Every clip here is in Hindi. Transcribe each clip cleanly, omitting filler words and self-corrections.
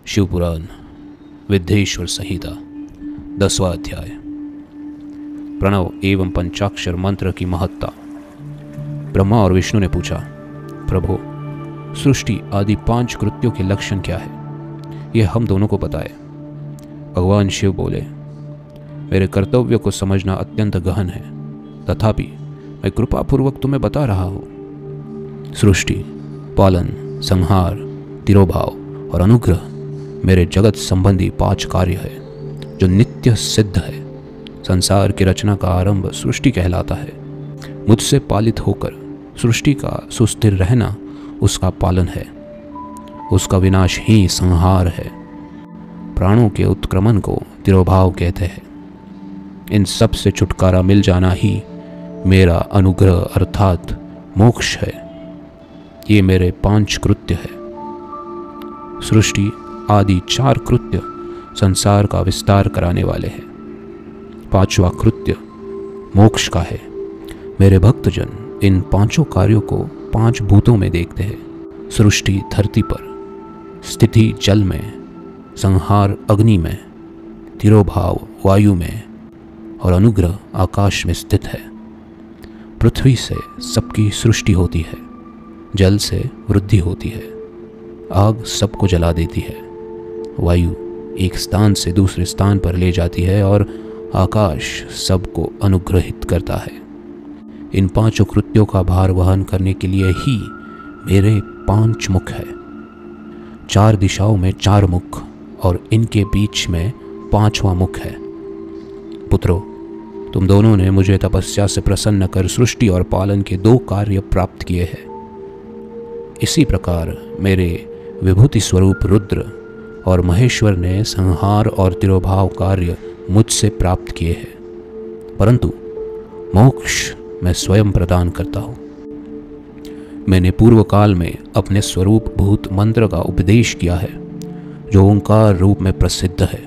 शिवपुराण विद्येश्वर संहिता 10वां अध्याय। प्रणव एवं पंचाक्षर मंत्र की महत्ता। ब्रह्मा और विष्णु ने पूछा, प्रभु, सृष्टि आदि 5 कृत्यों के लक्षण क्या है, यह हम दोनों को बताए। भगवान शिव बोले, मेरे कर्तव्य को समझना अत्यंत गहन है, तथापि मैं कृपापूर्वक तुम्हें बता रहा हूँ। सृष्टि, पालन, संहार, तिरोभाव और अनुग्रह मेरे जगत संबंधी 5 कार्य है जो नित्य सिद्ध है। संसार की रचना का आरंभ सृष्टि कहलाता है। मुझसे पालित होकर सृष्टि का सुस्थिर रहना उसका पालन है, उसका विनाश ही संहार है। प्राणों के उत्क्रमण को तिरोभाव कहते हैं। इन सब से छुटकारा मिल जाना ही मेरा अनुग्रह अर्थात मोक्ष है। ये मेरे 5 कृत्य है। सृष्टि आदि 4 कृत्य संसार का विस्तार कराने वाले हैं। 5वां कृत्य मोक्ष का है। मेरे भक्तजन इन 5 कार्यों को 5 भूतों में देखते हैं। सृष्टि धरती पर, स्थिति जल में, संहार अग्नि में, तिरोभाव वायु में और अनुग्रह आकाश में स्थित है। पृथ्वी से सबकी सृष्टि होती है, जल से वृद्धि होती है, आग सबको जला देती है, वायु एक स्थान से दूसरे स्थान पर ले जाती है और आकाश सबको अनुग्रहित करता है। इन 5 कृत्यों का भार वहन करने के लिए ही मेरे 5 मुख है। 4 दिशाओं में 4 मुख और इनके बीच में 5वां मुख है। पुत्रों, तुम दोनों ने मुझे तपस्या से प्रसन्न कर सृष्टि और पालन के 2 कार्य प्राप्त किए हैं। इसी प्रकार मेरे विभूति स्वरूप रुद्र और महेश्वर ने संहार और तिरोभाव कार्य मुझसे प्राप्त किए हैं, परंतु मोक्ष मैं स्वयं प्रदान करता हूँ। मैंने पूर्व काल में अपने स्वरूप भूत मंत्र का उपदेश किया है, जो ओंकार रूप में प्रसिद्ध है।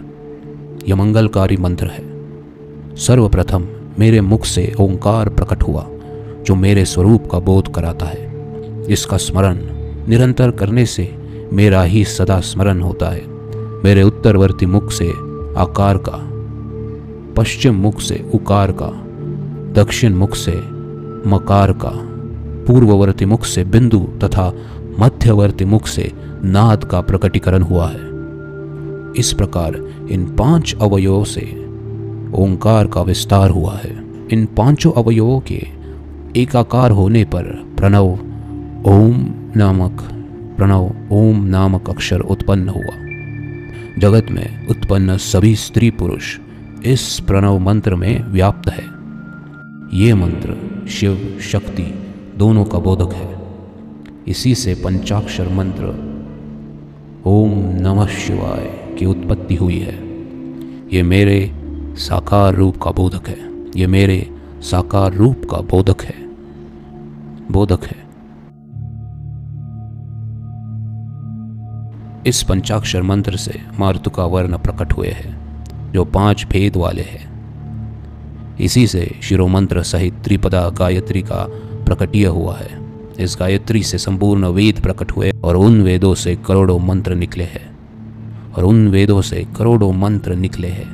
यह मंगलकारी मंत्र है। सर्वप्रथम मेरे मुख से ओंकार प्रकट हुआ, जो मेरे स्वरूप का बोध कराता है। इसका स्मरण निरंतर करने से मेरा ही सदा स्मरण होता है। मेरे उत्तरवर्ती मुख से आकार का, पश्चिम मुख से उकार का, दक्षिण मुख से मकार का, पूर्ववर्ती मुख से बिंदु तथा मध्यवर्ती मुख से नाद का प्रकटीकरण हुआ है। इस प्रकार इन 5 अवयवों से ओंकार का विस्तार हुआ है। इन 5 अवयवों के एकाकार होने पर प्रणव ओम नामक अक्षर उत्पन्न हुआ। जगत में उत्पन्न सभी स्त्री पुरुष इस प्रणव मंत्र में व्याप्त है। ये मंत्र शिव शक्ति दोनों का बोधक है। इसी से पंचाक्षर मंत्र ओम नमः शिवाय की उत्पत्ति हुई है। ये मेरे साकार रूप का बोधक है। ये मेरे साकार रूप का बोधक है। इस पंचाक्षर मंत्र से मारुति वर्ण प्रकट हुए हैं, जो 5 भेद वाले हैं। इसी से शिरोमंत्र सहित त्रिपदा गायत्री का प्रकटीय हुआ है। इस गायत्री से संपूर्ण वेद प्रकट हुए और उन वेदों से करोड़ों मंत्र निकले हैं।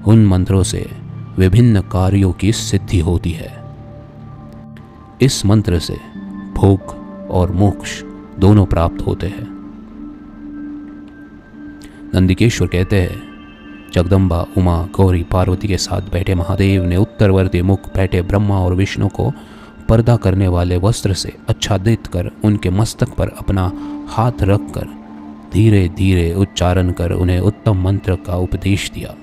उन मंत्रों से विभिन्न कार्यों की सिद्धि होती है। इस मंत्र से भोग और मोक्ष दोनों प्राप्त होते हैं। नंदिकेश्वर कहते हैं, जगदम्बा उमा गौरी पार्वती के साथ बैठे महादेव ने उत्तरवर्ती मुख बैठे ब्रह्मा और विष्णु को पर्दा करने वाले वस्त्र से आच्छादित कर उनके मस्तक पर अपना हाथ रखकर धीरे धीरे उच्चारण कर उन्हें उत्तम मंत्र का उपदेश दिया।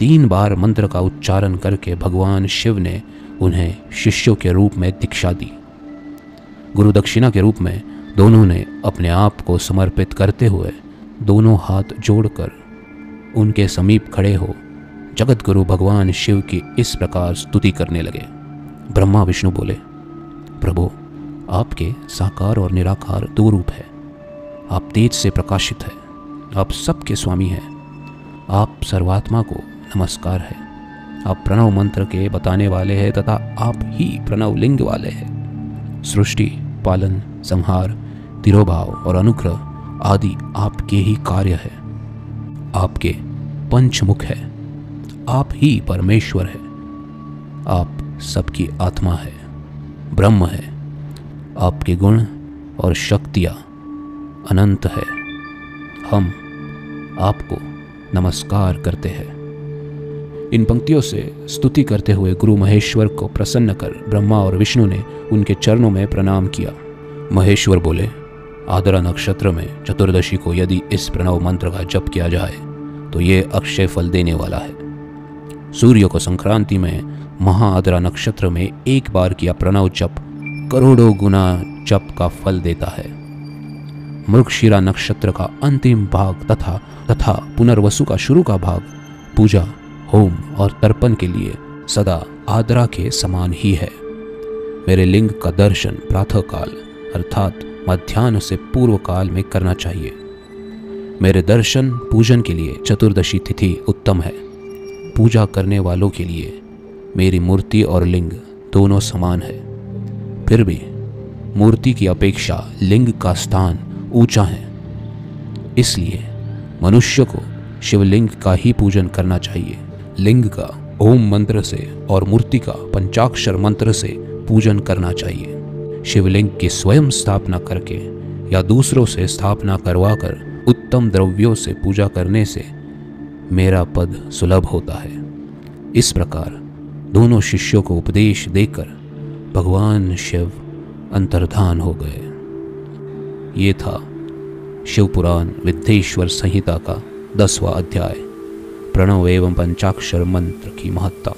3 बार मंत्र का उच्चारण करके भगवान शिव ने उन्हें शिष्यों के रूप में दीक्षा दी। गुरु दक्षिणा के रूप में दोनों ने अपने आप को समर्पित करते हुए दोनों हाथ जोड़कर उनके समीप खड़े हो जगत गुरु भगवान शिव की इस प्रकार स्तुति करने लगे। ब्रह्मा विष्णु बोले, प्रभु, आपके साकार और निराकार 2 रूप है। आप तेज से प्रकाशित है, आप सबके स्वामी हैं। आप सर्वात्मा को नमस्कार है। आप प्रणव मंत्र के बताने वाले हैं तथा आप ही प्रणव लिंग वाले हैं। सृष्टि, पालन, संहार, तिरोभाव और अनुग्रह आदि आपके ही कार्य है। आपके पंचमुख है। आप ही परमेश्वर है। आप सबकी आत्मा है, ब्रह्म है। आपके गुण और शक्तियाँ अनंत है। हम आपको नमस्कार करते हैं। इन पंक्तियों से स्तुति करते हुए गुरु महेश्वर को प्रसन्न कर ब्रह्मा और विष्णु ने उनके चरणों में प्रणाम किया। महेश्वर बोले, आद्रा नक्षत्र में चतुर्दशी को यदि इस प्रणव मंत्र का जप किया जाए तो ये अक्षय फल देने वाला है। सूर्य को संक्रांति में महाआद्रा नक्षत्र में एक बार किया प्रणव जप करोड़ों गुना जप का फल देता है। मृगशिरा नक्षत्र का अंतिम भाग तथा पुनर्वसु का शुरू का भाग पूजा, होम और तर्पण के लिए सदा आद्रा के समान ही है। मेरे लिंग का दर्शन प्रातःकाल अर्थात मध्याह्न से पूर्व काल में करना चाहिए। मेरे दर्शन पूजन के लिए चतुर्दशी तिथि उत्तम है। पूजा करने वालों के लिए मेरी मूर्ति और लिंग दोनों समान है। फिर भी मूर्ति की अपेक्षा लिंग का स्थान ऊंचा है। इसलिए मनुष्य को शिवलिंग का ही पूजन करना चाहिए। लिंग का ओम मंत्र से और मूर्ति का पंचाक्षर मंत्र से पूजन करना चाहिए। शिवलिंग की स्वयं स्थापना करके या दूसरों से स्थापना करवाकर उत्तम द्रव्यों से पूजा करने से मेरा पद सुलभ होता है। इस प्रकार दोनों शिष्यों को उपदेश देकर भगवान शिव अंतर्धान हो गए। ये था शिवपुराण विद्येश्वर संहिता का 10वां अध्याय, प्रणव एवं पंचाक्षर मंत्र की महत्ता।